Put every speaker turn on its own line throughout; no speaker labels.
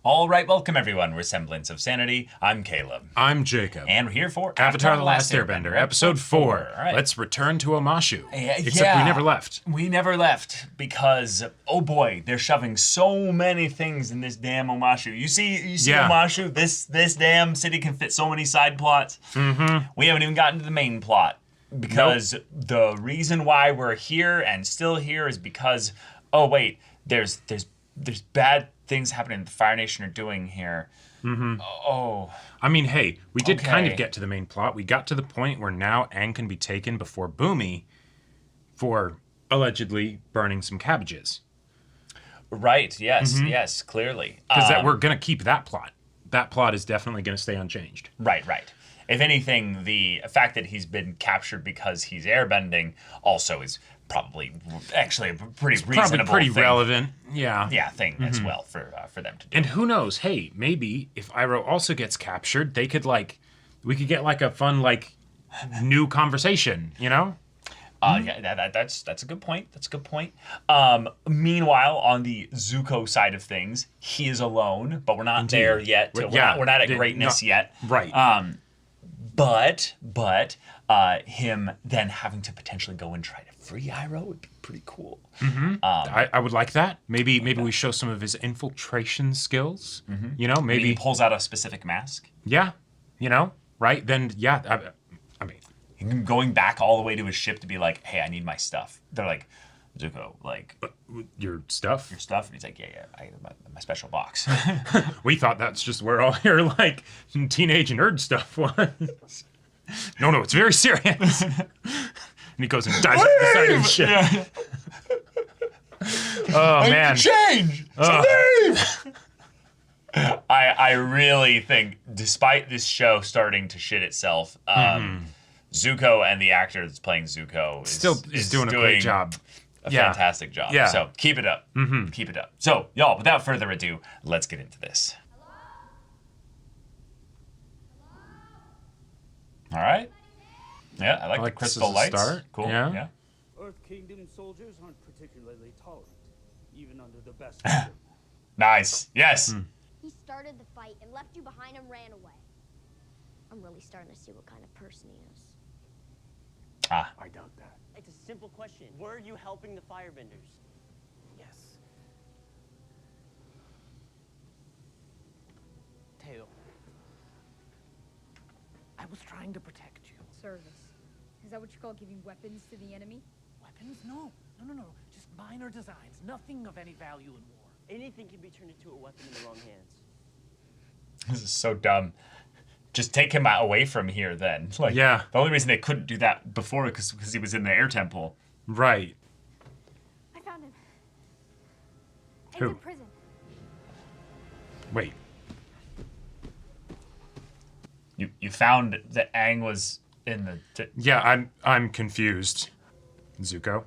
All right, welcome everyone. We're Semblance of Sanity. I'm Caleb.
I'm Jacob.
And we're here for
Avatar The Last Airbender, episode 4.
All right.
Let's return to Omashu.
Except
we never left.
We never left because, oh boy, they're shoving so many things in this damn Omashu. You see Omashu? This damn city can fit so many side plots.
Mm-hmm.
We haven't even gotten to the main plot because the reason why we're here and still here is because, oh wait, there's bad things happening the Fire Nation are doing here.
Mm-hmm.
Oh.
I mean, hey, we did kind of get to the main plot. We got to the point where now Aang can be taken before Boomy for allegedly burning some cabbages.
Right, yes, yes, clearly.
Because we're going to keep that plot. That plot is definitely going to stay unchanged.
Right. If anything, the fact that he's been captured because he's airbending also is probably actually a pretty reasonable
Probably pretty
thing.
Relevant. Yeah.
Yeah, thing as well for them to do.
And who knows? Hey, maybe if Iroh also gets captured, we could get like a fun new conversation, you know?
Yeah, that's a good point. That's a good point. Meanwhile, on the Zuko side of things, he is alone, but we're not there yet. We're not at greatness yet.
Right.
But him then having to potentially go and try to free Iroh would be pretty cool.
Mm-hmm. I would like that. Maybe we show some of his infiltration skills. Mm-hmm. You know, maybe
he pulls out a specific mask.
Yeah, you know, right? Then I mean,
going back all the way to his ship to be like, hey, I need my stuff. They're like, Zuko,
your stuff?
Your stuff? And he's like, yeah, I have my special box.
We thought that's just where all your teenage nerd stuff was. No, it's very serious. And he goes and dives beside his ship. Yeah. Oh man!
Change. Leave. I really think, despite this show starting to shit itself, Zuko and the actor that's playing Zuko is doing a great job. A fantastic job.
Yeah.
So keep it up. Mm-hmm. Keep it up. So, y'all, without further ado, let's get into this. All right. Yeah, I like the crystal lights.
Start.
Cool.
Yeah.
Earth Kingdom soldiers aren't particularly tolerant, even under the best.
Nice. Yes.
He started the fight and left you behind and ran away. I'm really starting to see what kind of person he is.
I doubt that.
It's a simple question. Were you helping the firebenders?
Yes.
Tail.
I was trying to protect you.
Service. Is that what you call giving weapons to the enemy?
Weapons? No. Just minor designs. Nothing of any value in war.
Anything can be turned into a weapon in the wrong hands.
This is so dumb. Just take him away from here then. The only reason they couldn't do that before is because he was in the air temple.
Right.
I found him.
Who?
In prison.
Wait.
You found that Aang was in the...
Yeah, I'm confused. Zuko.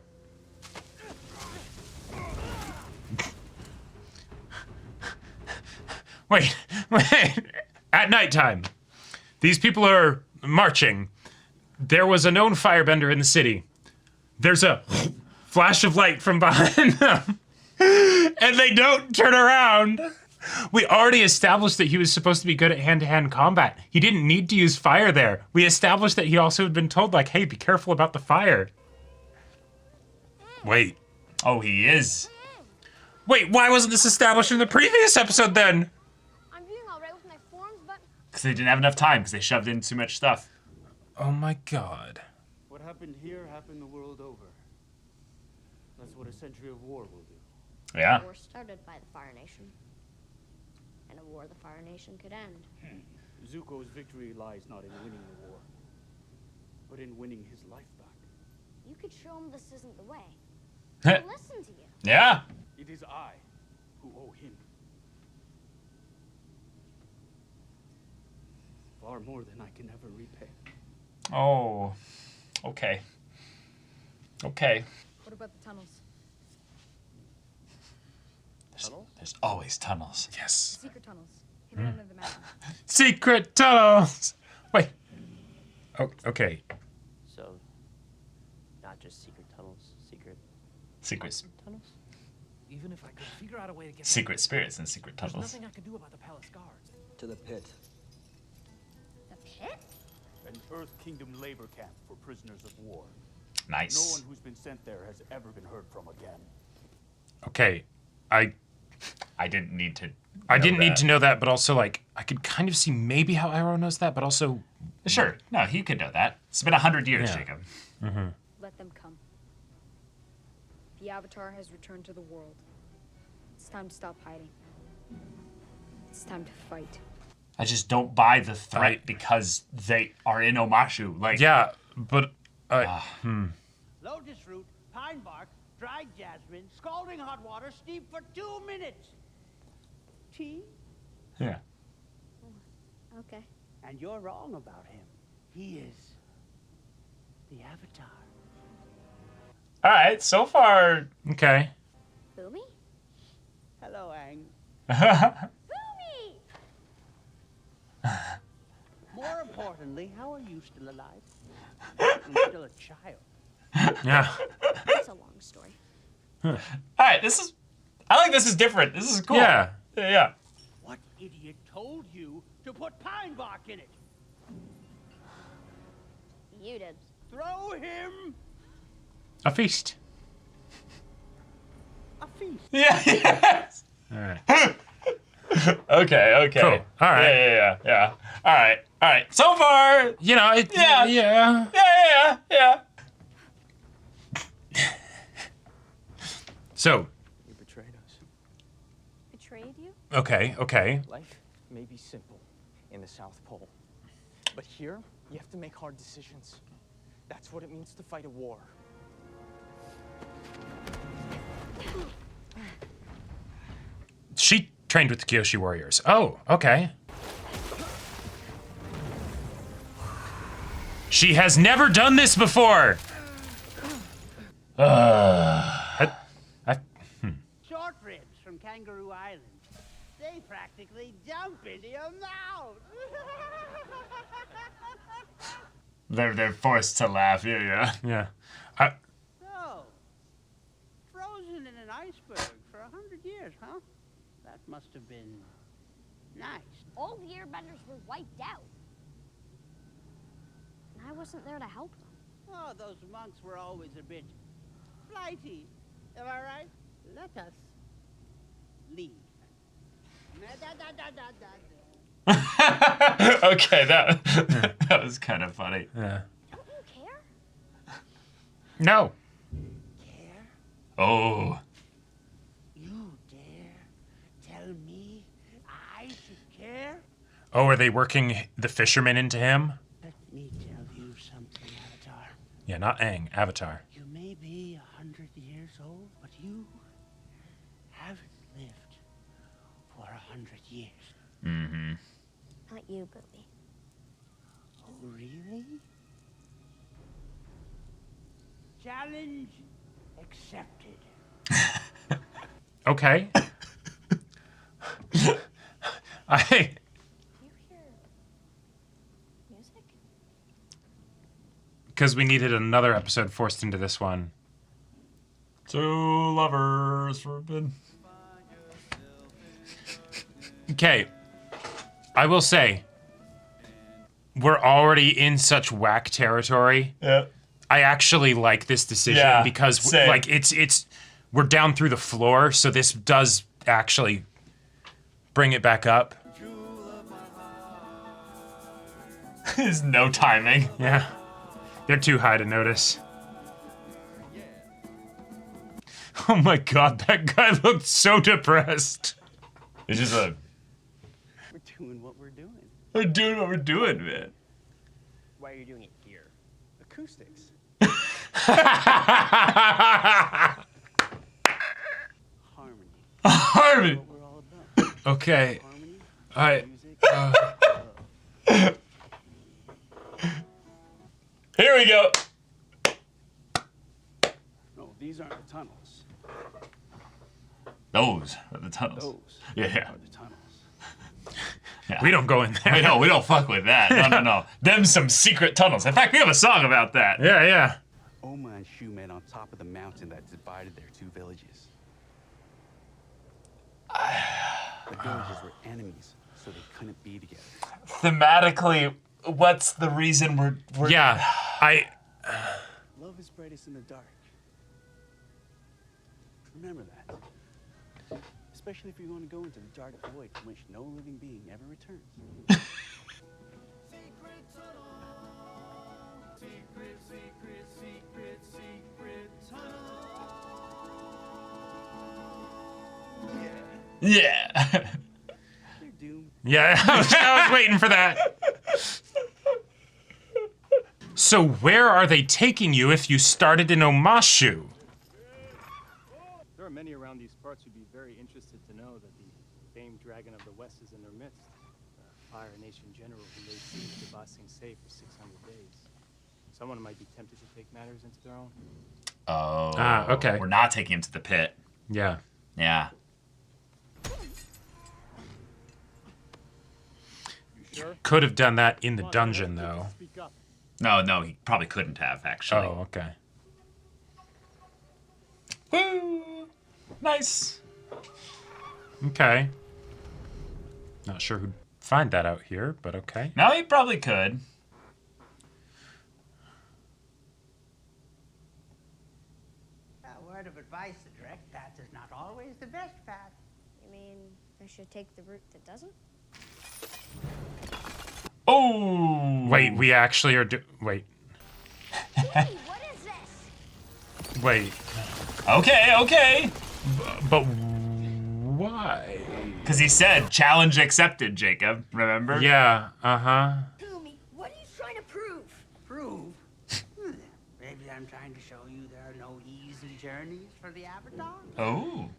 Wait. At nighttime. These people are marching. There was a known firebender in the city. There's a flash of light from behind them. And they don't turn around. We already established that he was supposed to be good at hand-to-hand combat. He didn't need to use fire there. We established that he also had been told, hey, be careful about the fire. Wait.
Oh, he is.
Wait, why wasn't this established in the previous episode then?
Because they didn't have enough time, because they shoved in too much stuff.
Oh my god.
What happened here happened the world over. That's what a century of war will do.
Yeah.
A war started by the Fire Nation. And a war the Fire Nation could end.
Zuko's victory lies not in winning the war, but in winning his life back.
You could show him this isn't the way. He'll listen to you.
Yeah.
It is I who owe him. Far more than I can ever repay.
Oh. Okay.
What about the tunnels?
There's always tunnels.
Yes.
Secret tunnels. Hidden under the mountain.
Secret tunnels! Wait. Oh, okay.
So, not just secret tunnels, secret
Secrets.
tunnels?
Even if I could figure figure out a way to get
Secret spirits and secret
There's
tunnels.
nothing I can do about the palace guards.
To the pit.
The pit?
An Earth Kingdom labor camp for prisoners of war.
Nice.
No one who's been sent there has ever been heard from again.
Okay, I
didn't need to.
didn't need to know that, but also like I could kind of see maybe how Iroh knows that, but also
Sure. No, he could know that. It's been 100 years,
Yeah.
Jacob.
Let them come. The Avatar has returned to the world. It's time to stop hiding. It's time to fight.
I just don't buy the threat
Right.
because they are in Omashu. Like,
yeah, but
Lotus root, pine bark, dried jasmine, scalding hot water, steep for 2 minutes. Tea?
yeah.
Okay.
And you're wrong about him. He is the Avatar.
All right. So far,
okay.
Boomy?
Hello, Aang.
Boomy!
More importantly, how are you still alive? I'm still a child.
Yeah.
That's a long story.
all right. I like this is different. This is cool.
Yeah.
Yeah.
What idiot told you to put pine bark in it?
You did.
Throw him
A feast.
a feast.
Yeah. Yes.
All right.
Okay.
Cool. All right.
Yeah. All right. So far,
You know,
Yeah.
yeah.
yeah.
So,
You betrayed us.
Betrayed you?
okay.
Life may be simple in the South Pole, but here you have to make hard decisions. That's what it means to fight a war.
She trained with the Kyoshi warriors. Oh, okay. She has never done this before. I-
Short ribs from Kangaroo Island. They practically jump into your mouth.
They're forced to laugh. Yeah.
yeah.
So, frozen in an iceberg for 100 years, huh? That must have been nice.
All the airbenders were wiped out. And I wasn't there to help them.
Oh, those monks were always a bit flighty. Am I right? Let us leave.
Okay, that was kind of funny.
Yeah.
Don't you care?
No.
Care?
Oh.
You dare tell me I should care?
Oh, are they working the fishermen into him?
Let me tell you something, Avatar.
Yeah, not Aang. Avatar.
You may be 100 years old, but you haven't lived for 100 years.
Mm-hmm.
Not you, Boomy.
Oh, really? Challenge accepted.
Okay. I
Do you hear music?
because we needed another episode forced into this one.
Two lovers forbid.
Okay. I will say, we're already in such whack territory.
Yeah.
I actually like this decision
Yeah,
because
same.
like it's we're down through the floor, so this does actually bring it back up.
There's no timing.
Yeah. They're too high to notice. Oh my god, that guy looked so depressed.
It's just a.
We're doing what we're doing.
We're doing what we're doing, man.
Why are you doing it here?
Acoustics.
Harmony.
Harmon.
What we're all about.
Okay.
Harmony,
Alright.
music,
Here we go.
No, these aren't the tunnels.
Those are the tunnels.
Those
Yeah.
are the tunnels.
We don't go in there.
We don't fuck with that. No. Them some secret tunnels. In fact, we have a song about that.
Yeah.
Oma and Shu met on top of the mountain that divided their two villages.
The villages were enemies, so they couldn't be together.
Thematically, what's the reason we're
Yeah,
Love is brightest in the dark. Remember that. Especially if you're going to go into the dark void from which no living being ever returns.
Yeah.
You're doomed.
yeah. I was waiting for that. So where are they taking you if you started in Omashu?
There are many around these parts who'd be very interested to know that the famed Dragon of the West is in their midst. The Fire Nation General who laid siege to Ba Sing Se for 600 days. Someone might be tempted to take matters into their own.
Oh.
Okay.
We're not taking him to the pit.
Yeah.
Yeah.
Could have done that in the dungeon, though.
Speak up.
No, he probably couldn't have, actually.
Oh, okay.
Woo! Nice.
Okay. Not sure who'd find that out here, but okay.
No, he probably could.
A word of advice, the direct path is not always the best path.
You mean I should take the route that doesn't?
Oh!
Wait, we actually are wait.
Hey, what is this?
Wait.
Okay.
But why?
Because he said, challenge accepted, Jacob. Remember?
Yeah, uh-huh.
Kumi, what are you trying to prove?
Prove? Maybe I'm trying to show you there are no easy journeys for the Avatar.
Oh.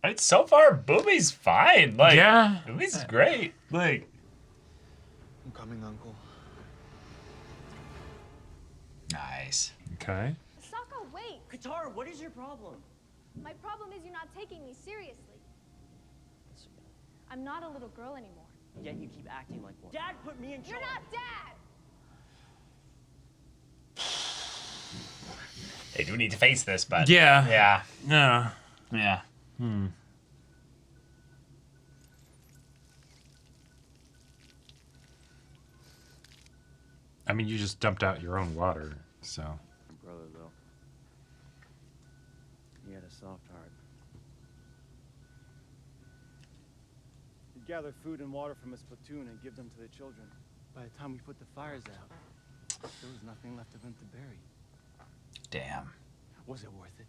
Right, so far, Boomy's fine. Like,
Yeah.
Boomy's is great. Like,
I'm coming, Uncle.
nice.
Okay.
Sokka, wait!
Katara, what is your problem?
My problem is you're not taking me seriously. I'm not a little girl anymore.
Yet you keep acting like one. Dad put me in charge.
You're not Dad!
They do need to face this, but...
Yeah.
Yeah.
Yeah.
Yeah.
I mean, you just dumped out your own water, so.
Brother, though. He had a soft heart.
He'd gather food and water from his platoon and give them to the children.
By the time we put the fires out, there was nothing left of him to bury.
Damn.
Was it worth it?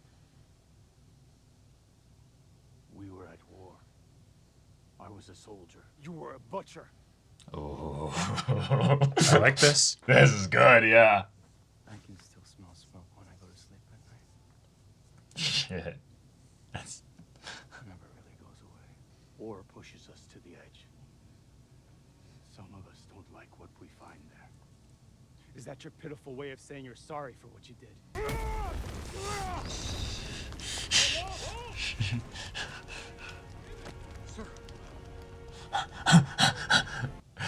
We were at war. I was a soldier.
You were a butcher.
Oh.
I like this.
This is good, yeah.
I can still smell smoke when I go to sleep at night.
Shit. That's...
It never really goes away. War pushes us to the edge. Some of us don't like what we find there.
Is that your pitiful way of saying you're sorry for what you did?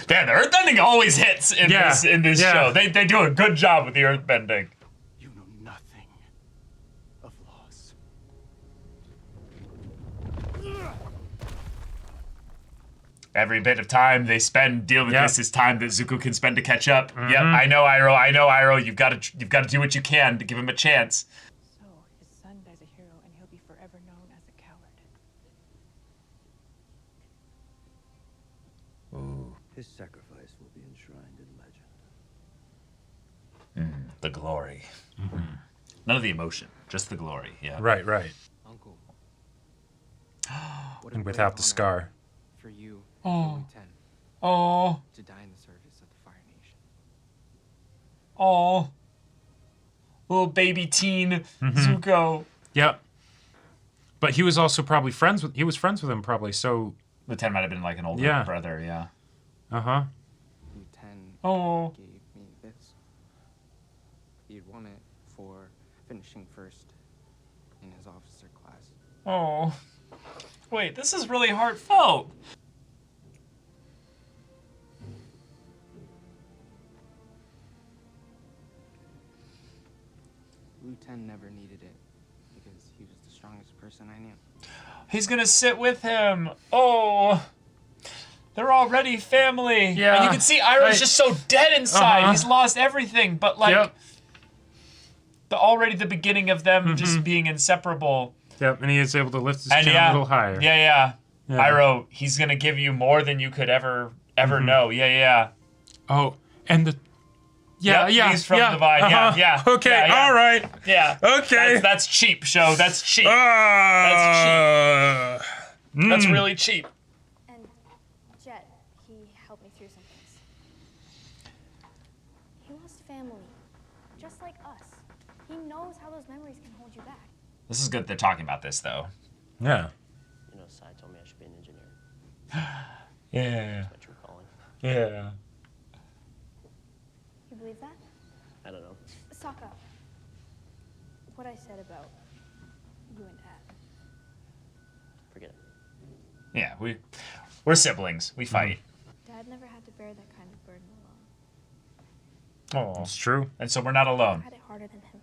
Damn, the earthbending always hits in this show. They do a good job with the earthbending.
You know nothing of loss.
Every bit of time they spend dealing with this is time that Zuko can spend to catch up. Yep, I know, Iroh. You've got to do what you can to give him a chance.
So his son dies a hero, and he'll be forever known as a coward.
Ooh.
His sacrifice will be enshrined in legend.
The glory. None of the emotion, just the glory. Yeah.
Right.
Uncle.
And without the scar.
For you,
Oh.
Ten,
Oh.
to die in the service of the Fire Nation.
Oh. Little baby teen Zuko.
Yep. But he was also probably friends with him probably, so
The 10 might have been like an older brother, yeah.
uh-huh.
You 10
Oh.
gave me this. He'd won it for finishing first in his officer class.
Oh. Wait, this is really heartfelt.
Lu 10 never needed it because he was the strongest person I knew.
He's gonna sit with him. Oh, they're already family.
Yeah.
And you can see Iroh's just so dead inside. He's lost everything. But like, already the beginning of them just being inseparable.
Yep, and he is able to lift his chin a little higher.
Yeah. Iroh, he's gonna give you more than you could ever know. Yeah.
Oh, and the
he's from the Vine. Yeah.
Okay, all right.
Yeah.
Okay.
That's cheap, show. That's cheap. That's cheap. That's really cheap.
And Jet, he helped me through some things. He lost family, just like us. He knows how those memories can hold you back.
This is good they're talking about this, though.
Yeah.
You know, Sai told me I should be an engineer.
Yeah.
That's my true calling.
Yeah.
You believe that?
I don't know.
Sokka, what I said about you and Dad.
Forget it.
Yeah, we're siblings. We fight.
Dad never had to bear that kind of burden alone.
Oh,
It's true.
and so we're not
I
alone.
had it harder than him.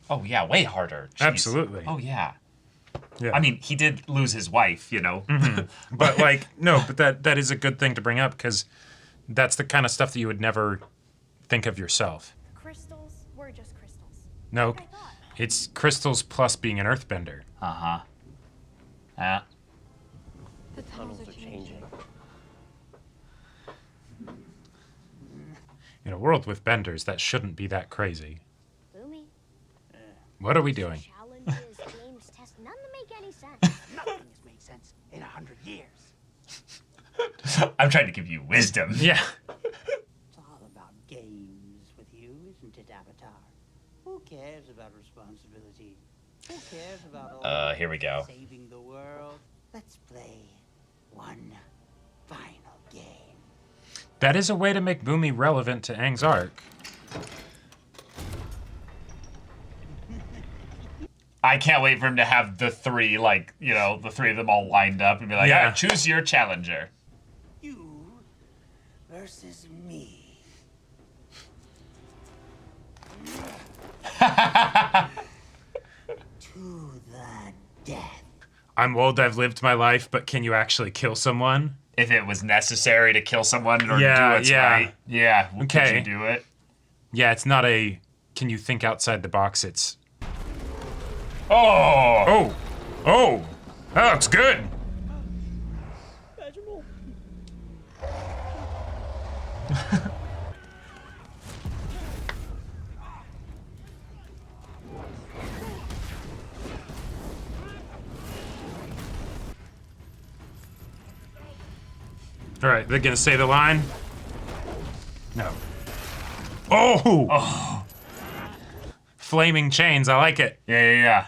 Oh yeah, way harder. Jeez.
Absolutely.
Oh yeah.
Yeah.
I mean, he did lose his wife, you know.
But like, no, but that is a good thing to bring up because that's the kind of stuff that you would never think of yourself.
The crystals were just crystals.
No,
Like I thought.
it's crystals plus being an earthbender.
Yeah.
The tunnels are changing.
In a world with benders, that shouldn't be that crazy.
Boomy.
What are we doing?
Challenges, games, tests, none to make any sense.
Nothing has made sense in 100 years.
I'm trying to give you wisdom.
Yeah.
It's all about games with you, isn't it, Avatar? Who cares about responsibility? Who cares about all
Here we go.
saving the world? Let's play one final game.
That is a way to make Boomy relevant to Aang's arc.
I can't wait for him to have the three, like, you know, the three of them all lined up and be like,
Yeah.
"Ah, choose your challenger."
You versus me. To the death.
I'm old, I've lived my life, but can you actually kill someone?
If it was necessary to kill someone in order to
Yeah,
do what's
yeah.
right. Yeah. Could
Okay.
you do it?
Yeah, it's not a can you think outside the box, it's
Oh!
Oh, it's good.
Vegetable.
All right, they're gonna say the line. No. Oh! Flaming chains, I like it.
Yeah.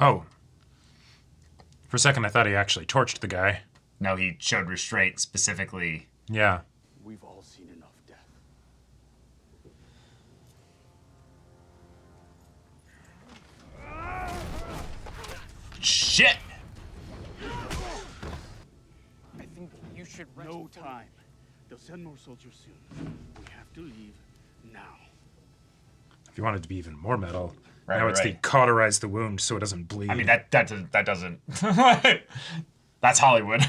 Oh. For a second, I thought he actually torched the guy.
No, he showed restraint specifically.
Yeah.
We've all seen enough death.
Shit!
I think you should rest.
No time. They'll send more soldiers soon. We have to leave now.
If you wanted to be even more metal,
Right,
now it's
right.
the cauterize the wound so it doesn't bleed.
I mean, that doesn't. That's Hollywood.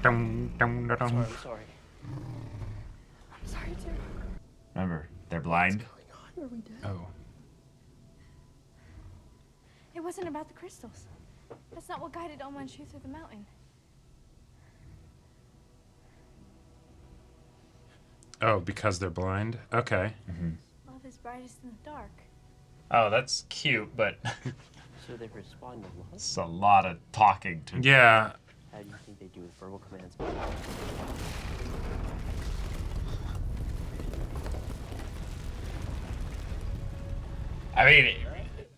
Dum, dum, dum, dum.
I'm sorry.
I'm sorry too.
Remember, they're blind.
Oh.
It wasn't about the crystals. That's not what guided Oma and Shu through the mountain.
Oh, because they're blind? Okay.
Love is brightest in the dark.
Oh, that's cute, but
So they respond to love?
it's a lot of talking to.
Yeah.
How do you think they do with verbal commands?
I mean,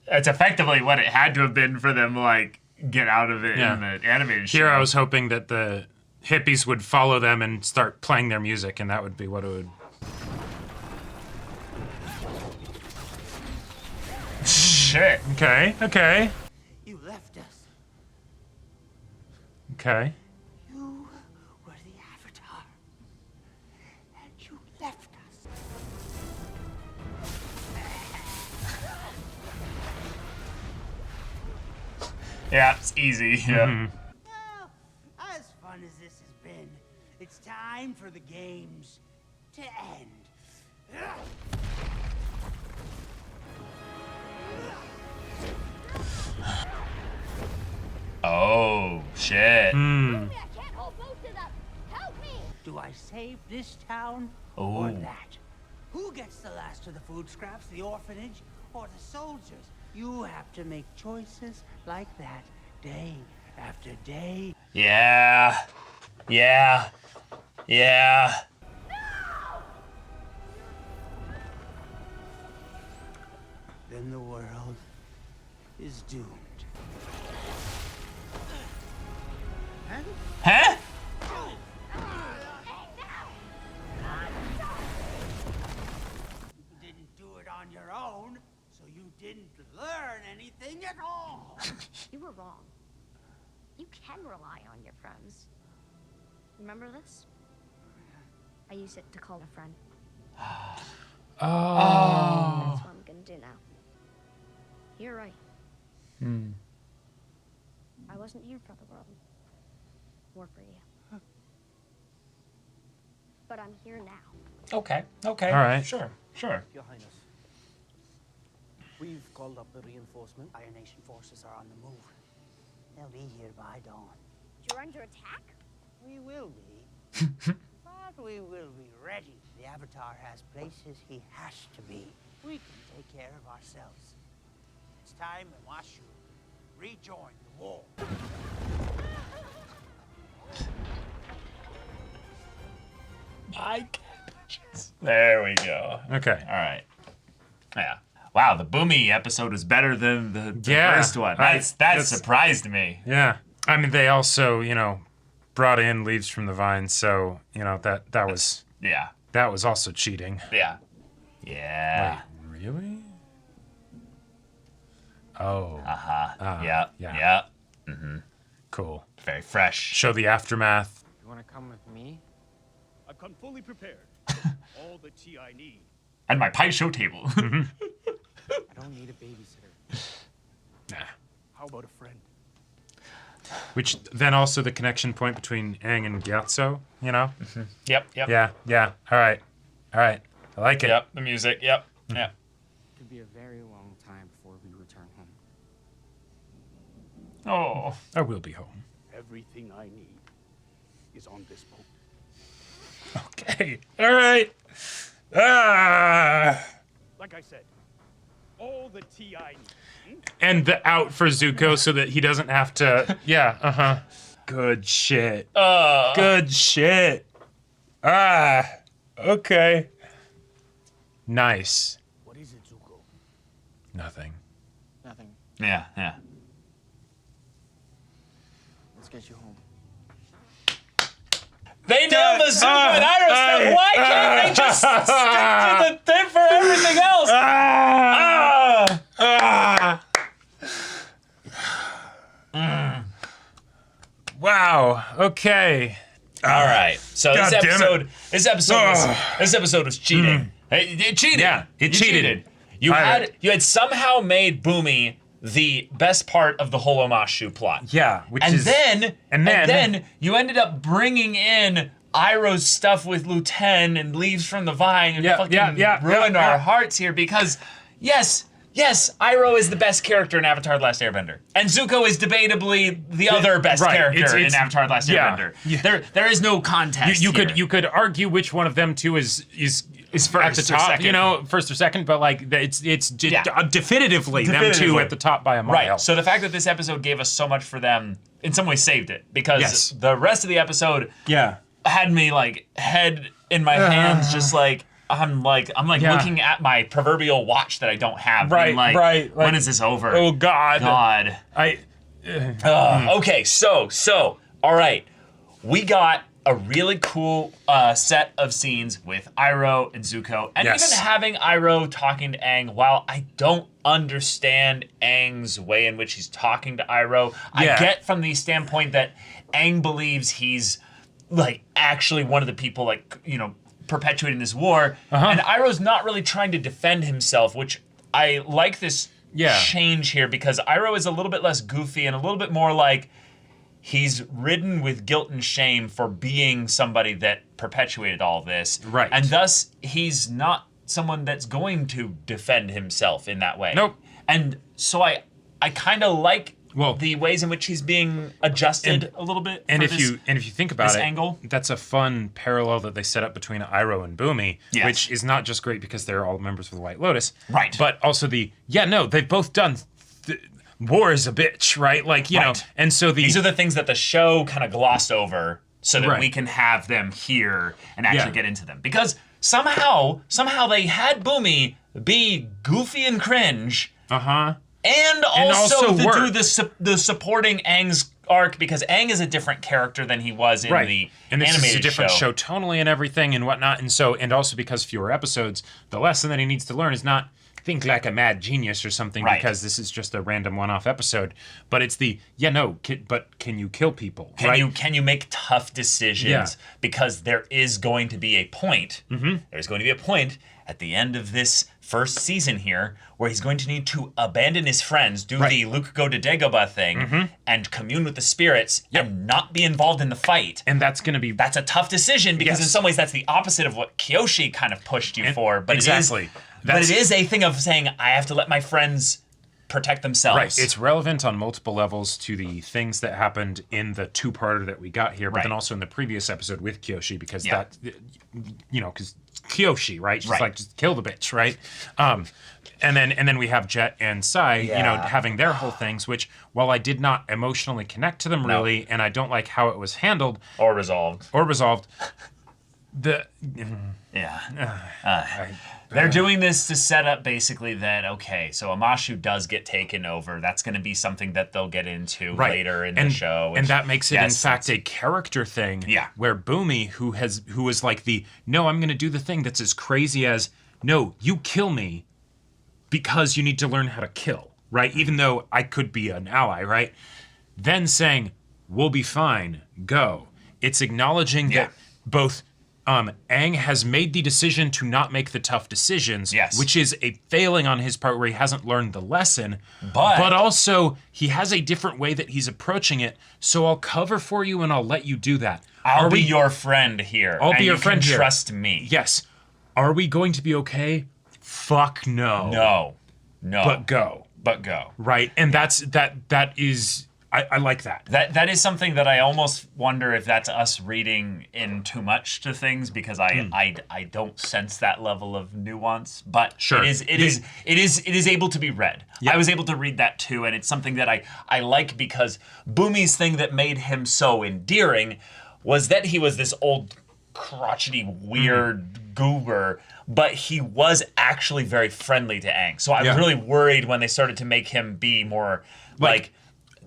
it's effectively what it had to have been for them, like, get out of it
Yeah.
in the animated show.
Here I was hoping that the hippies would follow them and start playing their music, and that would be what it would.
Shit.
Okay.
You left us.
Okay.
Yeah, it's easy. Yeah.
Well, as fun as this has been, it's time for the games to end.
Oh, shit.
Boomy, I can't hold both of them. Help me!
Do I save this town
Oh.
or that? Who gets the last of the food scraps, the orphanage or the soldiers? You have to make choices like that day after day.
Yeah. Yeah. Yeah.
Then the world is doomed.
Huh?
You didn't do it on your own, so you didn't learn anything at all.
You were wrong. You can rely on your friends. Remember this? I use it to call a friend.
Oh.
That's what I'm gonna do now. You're right. I wasn't here for the world. Or for you. But I'm here now.
Okay. Okay.
All right.
Sure. Sure.
Your Highness, we've called up the reinforcement.
Iron Nation forces are on the move. They'll be here by dawn.
You're under attack?
We will be. But we will be ready. The Avatar has places he has to be. We can take care of ourselves. It's time Mwashu rejoin the war.
There we go.
Okay.
All right. Yeah. Wow, the Boomy episode was better than the
Yeah,
first one. That
that's-
surprised me.
Yeah. I mean, they also, brought in Leaves from the Vine, so, that was
Yeah.
that was also cheating.
Yeah. Yeah.
Wait, really? Oh.
Yeah.
yeah.
Yeah.
Cool.
Very fresh.
Show the aftermath.
You wanna come with me?
I've come fully prepared. All the tea I need.
And my pie show table.
I don't need a babysitter.
Nah.
How about a friend?
Which then also the connection point between Aang and Gyatso,
Yep. Yep.
Yeah. All right. I like it.
Yep. The music. Yep. Yeah.
It could be a very long time before we return home.
Oh.
I will be home.
Everything I need is on this boat.
Okay. All right.
Like I said, all the tea I need.
And the out for Zuko so that he doesn't have to. Yeah. Good shit. Good shit. Okay. Nice.
What is it, Zuko?
Nothing.
Nothing.
Yeah. Yeah.
Let's get you home.
They nailed the Zuko and Iroh stuff. Why can't they just stick to the thing for everything else?
Wow. Okay.
All right. So
God damn it.
this episode was cheating. It cheated.
Yeah, it
You
cheated.
You
Pirate.
had somehow made Boomy the best part of the Holomashu plot.
Yeah. Which
And
is.
then
and then-
you ended up bringing in Iroh's stuff with Luten and Leaves from the Vine and ruined our hearts here because yes, Iroh is the best character in Avatar: The Last Airbender. And Zuko is debatably the other best character in Avatar: The Last Airbender.
Yeah.
There is no contest.
You
here.
could argue which one of them two is
first
at the
or
top,
second.
first or second, but like it's definitively them two at the top by a mile.
Right. So the fact that this episode gave us so much for them in some way saved it because
Yes.
the rest of the episode
Yeah.
had me like head in my hands, just like I'm looking at my proverbial watch that I don't have.
Right,
being like,
right,
When
like,
is this over?
Oh God.
God. Okay. So all right, we got a really cool set of scenes with Iroh and Zuko, and
Yes.
even having Iroh talking to Aang. While I don't understand Aang's way in which he's talking to Iroh,
Yeah.
I get from the standpoint that Aang believes he's like actually one of the people perpetuating this war, and Iroh's not really trying to defend himself, which I like this change here because Iroh is a little bit less goofy and a little bit more like he's ridden with guilt and shame for being somebody that perpetuated all this.
Right.
And thus, he's not someone that's going to defend himself in that way.
Nope.
And so I kind of like the ways in which he's being adjusted a little bit.
And if you think about it,
angle.
that's a fun parallel that they set up between Iroh and Boomy, which is not just great because they're all members of the White Lotus,
right?
But also they've both done. War is a bitch, right? Like, you know, and so
these are the things that the show kind of glossed over so that we can have them here and actually get into them. Because somehow they had Boomy be goofy and cringe. And also do the supporting Aang's arc, because Aang is a different character than he was in the
and this
animated
is a different show tonally and everything and whatnot. And also because fewer episodes, the lesson that he needs to learn is not think like a mad genius or something because this is just a random one-off episode. But it's but can you kill people?
Can you make tough decisions? Because there is going to be a point. There's going to be a point at the end of this first season here where he's going to need to abandon his friends, do the Luke go to Dagobah thing, and commune with the spirits and not be involved in the fight.
And that's
a tough decision because in some ways that's the opposite of what Kyoshi kind of pushed you for. But it is a thing of saying, I have to let my friends protect themselves.
Right. It's relevant on multiple levels to the things that happened in the two-parter that we got here, but then also in the previous episode with Kyoshi, because that, because Kyoshi, right? She's like, just kill the bitch, right? And then we have Jet and Sai, having their whole things, which, while I did not emotionally connect to them really, and I don't like how it was handled.
Or resolved. They're doing this to set up basically that, okay, so Amashu does get taken over. That's going to be something that they'll get into later in the show.
And that makes it, in fact, a character thing where Boomy, who is like no, I'm going to do the thing that's as crazy as, no, you kill me because you need to learn how to kill, right? Even though I could be an ally, right? Then saying, we'll be fine, go. It's acknowledging that both... Aang has made the decision to not make the tough decisions, which is a failing on his part where he hasn't learned the lesson. But also, he has a different way that he's approaching it, so I'll cover for you and I'll let you do that.
I'll be your friend here.
I'll be your friend here.
Trust me.
Yes. Are we going to be okay? Fuck no.
No.
But go. Right? And that is... I like that.
That is something that I almost wonder if that's us reading in too much to things, because I don't sense that level of nuance. But it is able to be read. I was able to read that too, and it's something that I like, because Boomy's thing that made him so endearing was that he was this old crotchety weird goober, but he was actually very friendly to Aang. So I was really worried when they started to make him be more like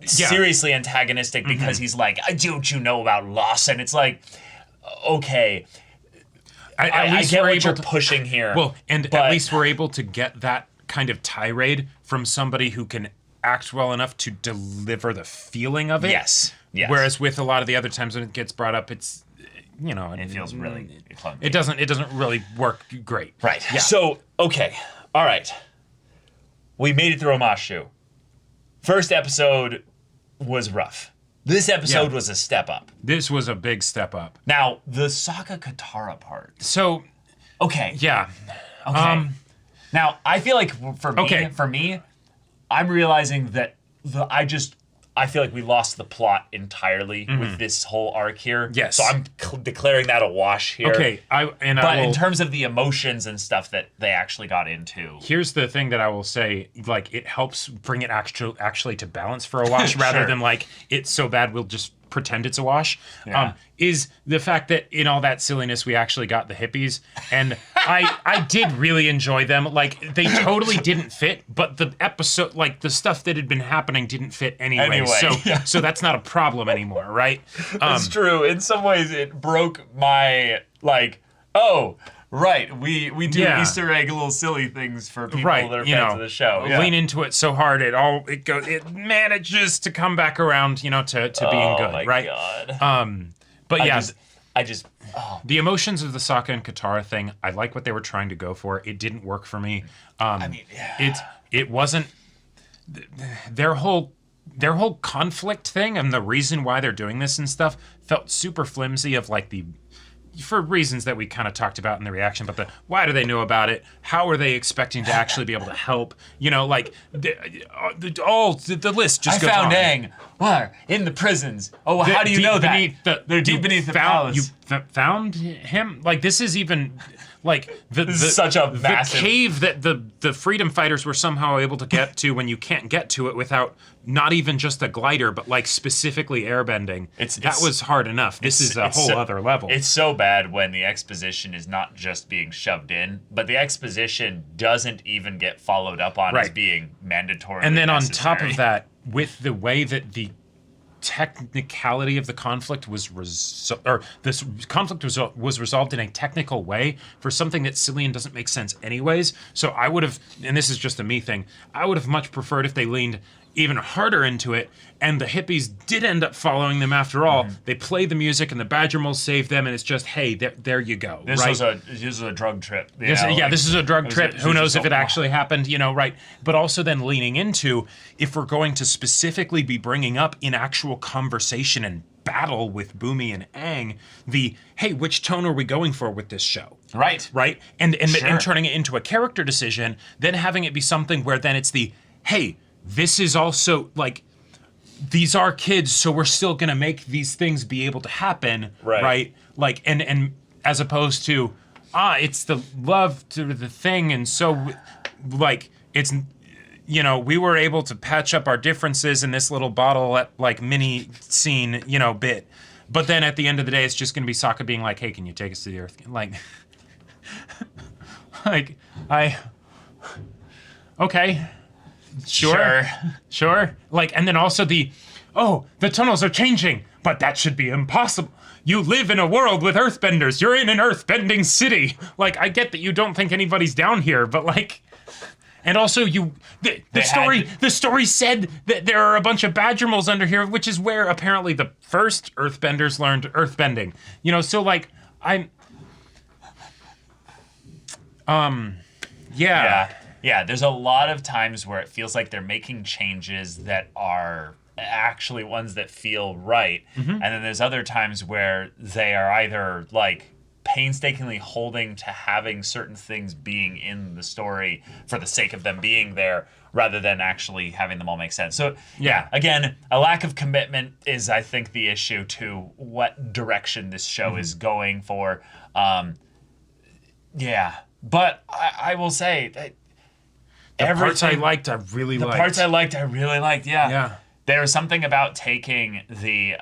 seriously antagonistic, because he's like, don't you know about loss? And it's like, okay, I get what you're pushing here.
Well, and at least we're able to get that kind of tirade from somebody who can act well enough to deliver the feeling of it.
Yes.
Whereas with a lot of the other times when it gets brought up, it's,
it feels really clunky.
It doesn't really work great.
Right. Yeah. So, okay. All right. We made it through Amashu. First episode was rough. This episode was a step up.
This was a big step up.
Now, the Sokka Katara part.
So,
okay.
Yeah.
Okay. Now, I feel like for me, I'm realizing that I feel like we lost the plot entirely with this whole arc here.
Yes.
So I'm declaring that a wash here.
Okay.
In terms of the emotions and stuff that they actually got into.
Here's the thing that I will say, like, it helps bring it actually to balance for a wash rather than like, it's so bad we'll just pretend it's a wash, is the fact that in all that silliness we actually got the hippies, and I did really enjoy them. Like, they totally didn't fit, but the episode, like the stuff that had been happening didn't fit anyway. So that's not a problem anymore, right?
That's true. In some ways it broke my right, we do Easter egg little silly things for people that are fans of the show.
Lean into it so hard it manages to come back around, to being good,
my
right?
God.
But
I just
the emotions of the Sokka and Katara thing, I like what they were trying to go for. It didn't work for me. It wasn't their whole conflict thing and the reason why they're doing this and stuff felt super flimsy of like for reasons that we kind of talked about in the reaction, but why do they know about it? How are they expecting to actually be able to help? You know, like the list just goes on.
I found Aang. Why? In the prisons. Oh, well, how do you know that? They're deep beneath the palace.
You found him? Like, this is even like
this is such a massive
cave that the freedom fighters were somehow able to get to when you can't get to it without not even just a glider, but like specifically airbending. That was hard enough. This is a whole other level.
It's so bad when the exposition is not just being shoved in, but the exposition doesn't even get followed up on as being mandatory.
And then on top of that, with the way that the technicality of the conflict was this conflict was resolved in a technical way for something that Cillian doesn't make sense anyways. So I would have, and this is just a me thing, I would have much preferred if they leaned even harder into it, and the hippies did end up following them after all. They play the music, and the Badger Moles save them, and it's just, hey, there you go.
This was a drug trip.
This is a drug trip. Who knows if it actually happened, you know, right? But also then leaning into, if we're going to specifically be bringing up in actual conversation and battle with Boomy and Aang, hey, which tone are we going for with this show?
Right.
Right? And turning it into a character decision, then having it be something where then it's hey, this is also, like, these are kids, so we're still going to make these things be able to happen, right? Like, and as opposed to, it's the love to the thing, and so, like, it's, you know, we were able to patch up our differences in this little bottle at, like, mini scene, you know, bit. But then at the end of the day, it's just going to be Sokka being like, hey, can you take us to the Earth? Like, okay. Sure. Like, and then also the tunnels are changing, but that should be impossible. You live in a world with earthbenders. You're in an earthbending city. Like, I get that you don't think anybody's down here, but like, and also the story said that there are a bunch of Badger Moles under here, which is where apparently the first earthbenders learned earthbending. You know, so like,
Yeah, there's a lot of times where it feels like they're making changes that are actually ones that feel right. And then there's other times where they are either like painstakingly holding to having certain things being in the story for the sake of them being there rather than actually having them all make sense. So yeah, again, a lack of commitment is, I think, the issue to what direction this show is going for. But I will say that
the parts I liked, I really liked.
Yeah. There was something about taking the,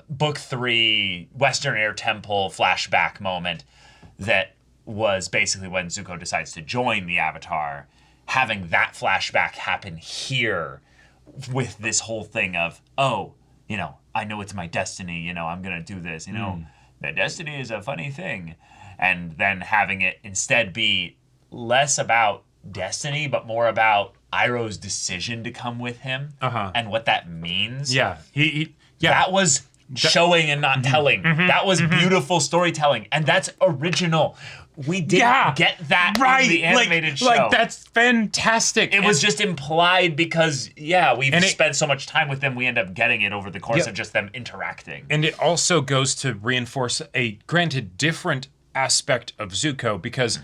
Book 3 Western Air Temple flashback moment that was basically when Zuko decides to join the Avatar, having that flashback happen here with this whole thing of, I know it's my destiny, I'm going to do this, that destiny is a funny thing. And then having it instead be less about destiny, but more about Iroh's decision to come with him and what that means.
Yeah.
That was showing and not telling. That was beautiful storytelling. And that's original. We didn't get that in the animated show.
Like, that's fantastic.
It was just implied because, we've spent so much time with them, we end up getting it over the course of just them interacting.
And it also goes to reinforce a, granted, different aspect of Zuko, because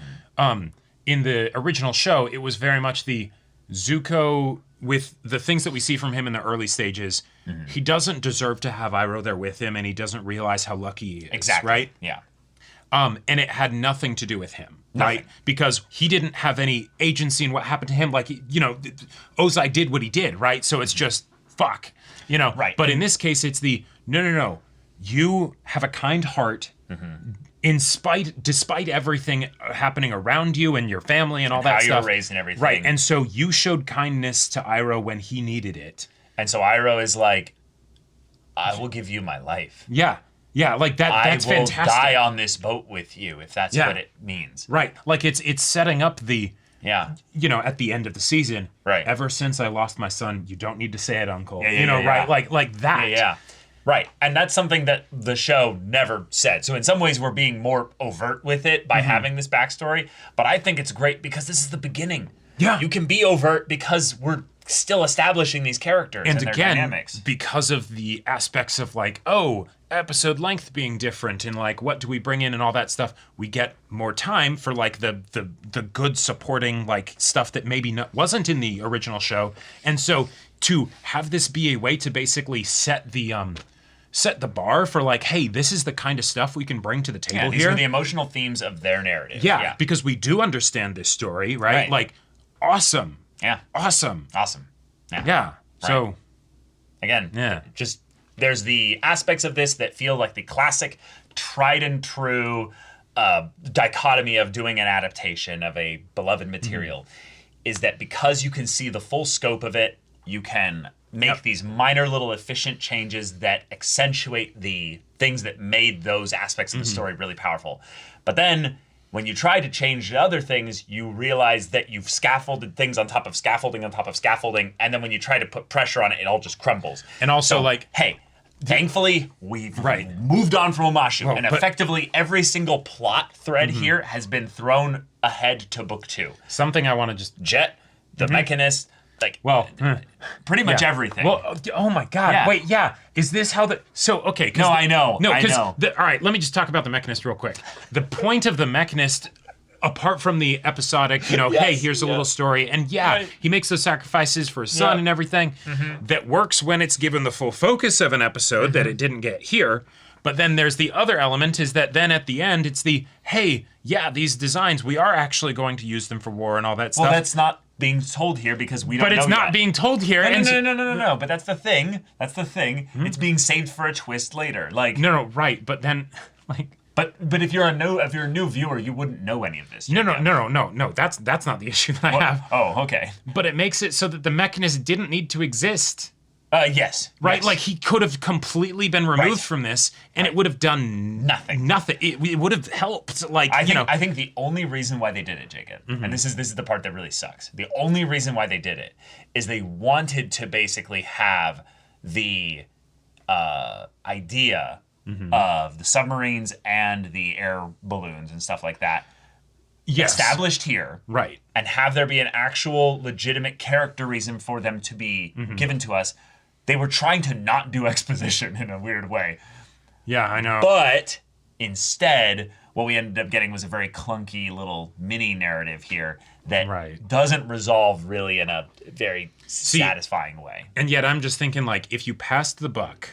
in the original show, it was very much the Zuko with the things that we see from him in the early stages. He doesn't deserve to have Iroh there with him, and he doesn't realize how lucky he is.
Exactly.
Right?
Yeah.
And it had nothing to do with him, right? Because he didn't have any agency in what happened to him. Like, Ozai did what he did, right? So it's just, fuck,
Right.
But in this case, it's the, no. You have a kind heart, despite everything happening around you and your family and all that stuff.
How you were raised and everything.
Right, and so you showed kindness to Iroh when he needed it.
And so Iroh is like, I will give you my life.
Yeah, like that's fantastic.
I will die on this boat with you, if that's what it means.
Right, like it's setting up the, at the end of the season.
Right.
Ever since I lost my son, you don't need to say it, Uncle.
Right?
Like that.
Yeah. Right, and that's something that the show never said. So in some ways, we're being more overt with it by having this backstory. But I think it's great because this is the beginning.
Yeah.
You can be overt because we're still establishing these characters and their
again,
dynamics.
because of the aspects of like, episode length being different and like what do we bring in and all that stuff, we get more time for like the good supporting like stuff that maybe wasn't in the original show. And so to have this be a way to basically set the bar for like, hey, this is the kind of stuff we can bring to the table
these
here.
are the emotional themes of their narrative.
Yeah, because we do understand this story, right? Like, awesome.
Yeah.
Awesome.
Yeah.
So,
again, just there's the aspects of this that feel like the classic, tried and true dichotomy of doing an adaptation of a beloved material. Is that because you can see the full scope of it, you can make these minor little efficient changes that accentuate the things that made those aspects of the story really powerful. But then when you try to change other things, you realize that you've scaffolded things on top of scaffolding on top of scaffolding, and then when you try to put pressure on it, it all just crumbles.
And also,
so, hey, thankfully, we've moved on from Omashu, and effectively every single plot thread here has been thrown ahead to book 2.
Something I want to just...
Jet, the Mechanist, like, pretty much everything.
Well, oh my God, wait, is this how the... So, okay.
No, I know.
No, because... All right, let me just talk about the Mechanist real quick. The point of the Mechanist, apart from the episodic, hey, here's a little story, and he makes those sacrifices for his son and everything, that works when it's given the full focus of an episode that it didn't get here. But then there's the other element is that then at the end, it's the, hey, these designs, we are actually going to use them for war and all that stuff.
Well, that's not being told here because we don't know.
But it's not being told here.
No. But that's the thing. It's being saved for a twist later. Like
right. But then, like.
But if you're a new viewer, you wouldn't know any of this.
No. That's not the issue that I have.
Oh, okay.
But it makes it so that the Mechanist didn't need to exist.
Yes.
Right?
Yes.
Like, he could have completely been removed from this, and it would have done
nothing.
It would have helped. Like,
I think the only reason why they did it, Jacob, and this is the part that really sucks. The only reason why they did it is they wanted to basically have the idea of the submarines and the air balloons and stuff like that established here,
right,
and have there be an actual legitimate character reason for them to be given to us. They were trying to not do exposition in a weird way.
Yeah, I know.
But instead, what we ended up getting was a very clunky little mini narrative here that doesn't resolve really in a very satisfying way.
And yet I'm just thinking, like, if you passed the buck,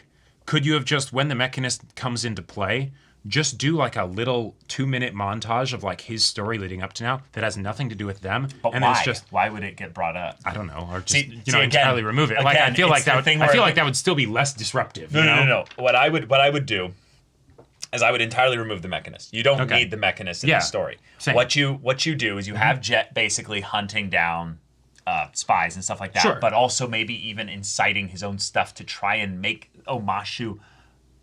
could you have just, when the Mechanist comes into play, just do like a little 2-minute montage of like his story leading up to now that has nothing to do with them?
But
and
why?
It's just,
why would it get brought up?
I don't know. Or just
again,
entirely remove it. Like, I feel like that would still be less disruptive.
No. What I would do is I would entirely remove the Mechanist. You don't need the Mechanist in the story.
Same.
What you do is you have Jet basically hunting down spies and stuff like that, but also maybe even inciting his own stuff to try and make Omashu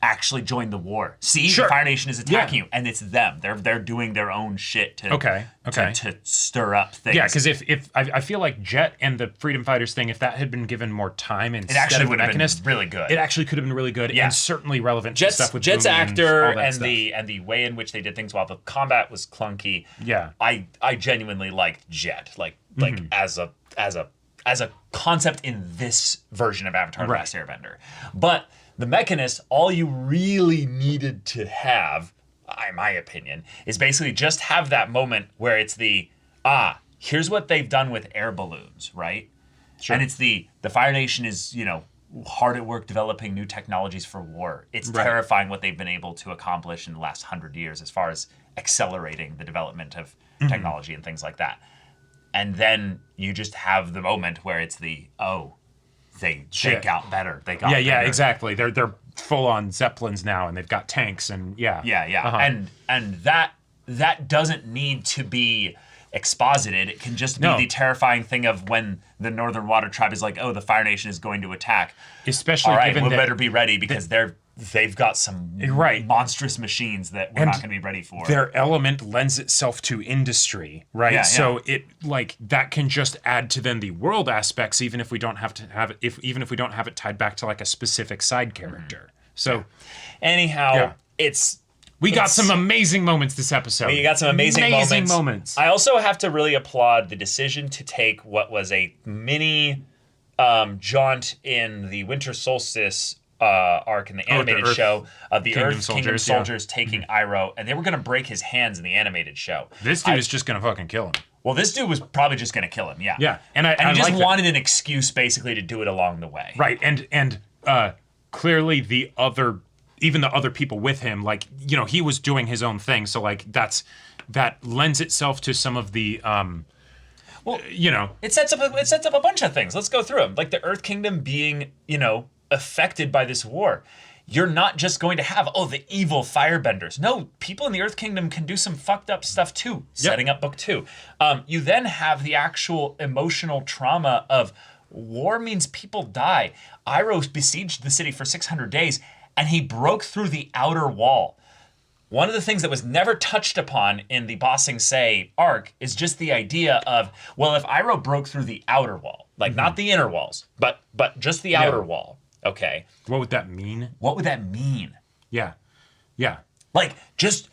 actually join the war. See, the Fire Nation is attacking you, and it's them. They're doing their own shit to to stir up things.
Yeah, because if I feel like Jet and the Freedom Fighters thing, if that had been given more time instead of the Mechanist,
really good.
It actually could have been really good and certainly relevant to stuff with
Jet's
Boomy
actor
and
the way in which they did things while the combat was clunky.
Yeah,
I genuinely liked Jet, like as a concept in this version of Avatar: The Last Airbender, but the Mechanist, all you really needed to have, in my opinion, is basically just have that moment where it's here's what they've done with air balloons, right? Sure. And it's the Fire Nation is, hard at work developing new technologies for war. It's terrifying what they've been able to accomplish in the last 100 years as far as accelerating the development of technology and things like that. And then you just have the moment where it's they got better. They got better.
Exactly. They're full on Zeppelins now, and they've got tanks, and
and that doesn't need to be exposited. It can just be the terrifying thing of when the Northern Water Tribe is like, oh, the Fire Nation is going to attack.
Especially
all right,
given
we better be ready because they've got some monstrous machines that we're not going to be ready for.
Their element lends itself to industry, right?
Yeah,
so it that can just add to then the world aspects, even if we don't have to have it. Even if we don't have it tied back to like a specific side character. So,
anyhow, it's
We got some amazing moments this episode.
You got some amazing
moments.
I also have to really applaud the decision to take what was a mini jaunt in the Winter Solstice arc in the animated show of the Earth Kingdom soldiers taking Iroh, and they were going to break his hands in the animated show.
This dude is just going to fucking kill him.
Well, this dude was probably just going to kill him, yeah.
Yeah,
and he just wanted an excuse, basically, to do it along the way.
Right, and clearly even the other people with him, like, you know, he was doing his own thing, so, like, that lends itself to some of the, well, you know.
It sets up a bunch of things. Let's go through them. Like, the Earth Kingdom being, you know, affected by this war. You're not just going to have, the evil firebenders. No, people in the Earth Kingdom can do some fucked up stuff too, setting up book 2. You then have the actual emotional trauma of war means people die. Iroh besieged the city for 600 days, and he broke through the outer wall. One of the things that was never touched upon in the Ba Sing Se arc is just the idea of, well, if Iroh broke through the outer wall, like not the inner walls, but just the outer wall, okay.
What would that mean?
What would that mean?
Yeah. Yeah.
Like just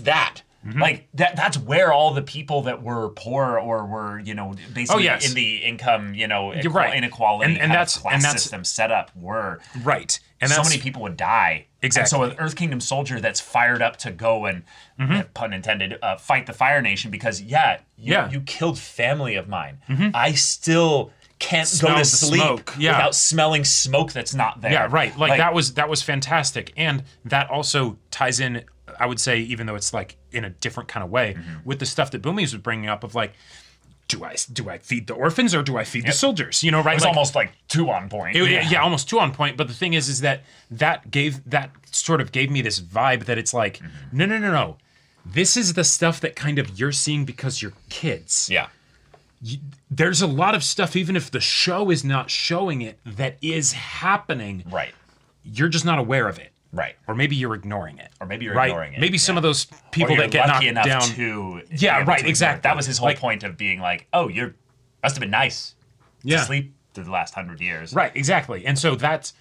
that. Mm-hmm. Like that's where all the people that were poor or were, you know, basically in the income, you know, inequality and that's class system set up were.
Right. And
so many people would die.
Exactly.
And so an Earth Kingdom soldier that's fired up to go and, pun intended, fight the Fire Nation because, you killed family of mine. Mm-hmm. I still can't go to sleep without smelling smoke that's not there.
Yeah, right. Like that was fantastic. And that also ties in, I would say, even though it's like in a different kind of way, with the stuff that Boomies was bringing up of like, do I feed the orphans or do I feed the soldiers? You know, right?
It was almost like 2 on point.
Almost 2 on point. But the thing is that sort of gave me this vibe that it's like, no. This is the stuff that kind of you're seeing because you're kids.
Yeah.
There's a lot of stuff, even if the show is not showing it, that is happening.
Right.
You're just not aware of it.
Right.
Or maybe you're ignoring it.
Ignoring it.
Maybe some of those people that get knocked
enough
down.
Exactly. That was his whole point of being like, you must have been nice to sleep through the last 100 years.
Right, exactly. And so that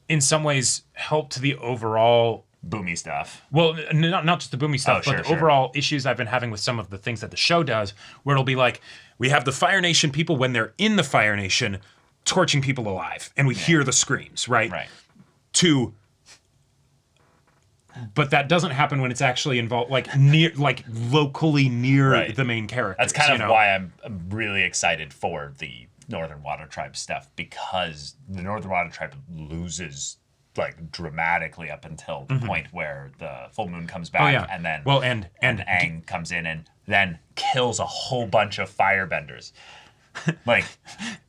in some ways helped the overall
Boomy stuff.
Well, not just the Boomy stuff, but the overall issues I've been having with some of the things that the show does, where it'll be like, we have the Fire Nation people when they're in the Fire Nation torching people alive, and we hear the screams, right?
Right.
But that doesn't happen when it's actually involved, locally near the main character.
That's kind of why I'm really excited for the Northern Water Tribe stuff, because the Northern Water Tribe loses like dramatically up until the point where the full moon comes back, and then and Aang comes in and then kills a whole bunch of firebenders. Like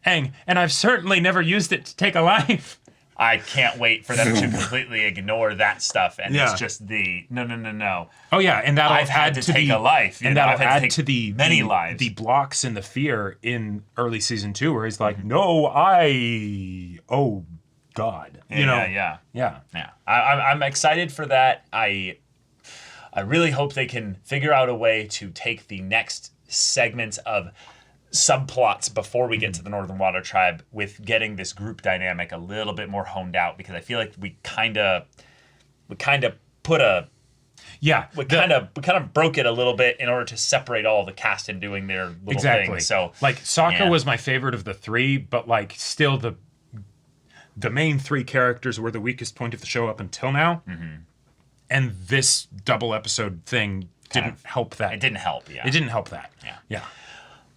Aang, and I've certainly never used it to take a life.
I can't wait for them to completely ignore that stuff, and it's just the no.
Oh yeah, and that'll
I've had to take a life,
and that'll add to the
many lives.
The blocks and the fear in early season 2, where he's like, oh God,
yeah. I'm excited for that. I really hope they can figure out a way to take the next segments of subplots before we get to the Northern Water Tribe with getting this group dynamic a little bit more honed out, because I feel like we kind of put a we kind of broke it a little bit in order to separate all the cast and doing their little thing. So
like Sokka was my favorite of the 3, but like still the main 3 characters were the weakest point of the show up until now. And this double episode thing didn't help that.
It didn't help,
It didn't help that. Yeah.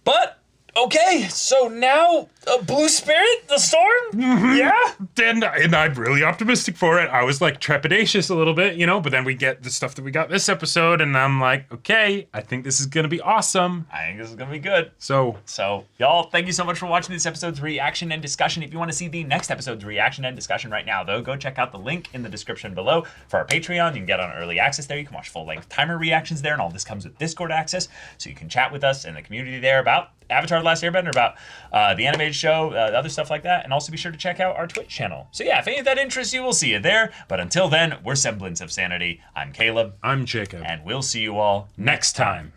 But okay, so now Blue Spirit, the storm? Yeah?
And I'm really optimistic for it. I was like trepidatious a little bit, but then we get the stuff that we got this episode, and I'm like, okay, I think this is going to be awesome.
I think this is going to be good.
So,
y'all, thank you so much for watching this episode's reaction and discussion. If you want to see the next episode's reaction and discussion right now, though, go check out the link in the description below for our Patreon. You can get on early access there. You can watch full-length timer reactions there, and all this comes with Discord access, so you can chat with us in the community there about Avatar: The Last Airbender, about the animated show, other stuff like that, and also be sure to check out our Twitch channel. So yeah, if any of that interests you, we'll see you there. But until then, we're Semblance of Sanity. I'm Caleb.
I'm Jacob.
And we'll see you all next time.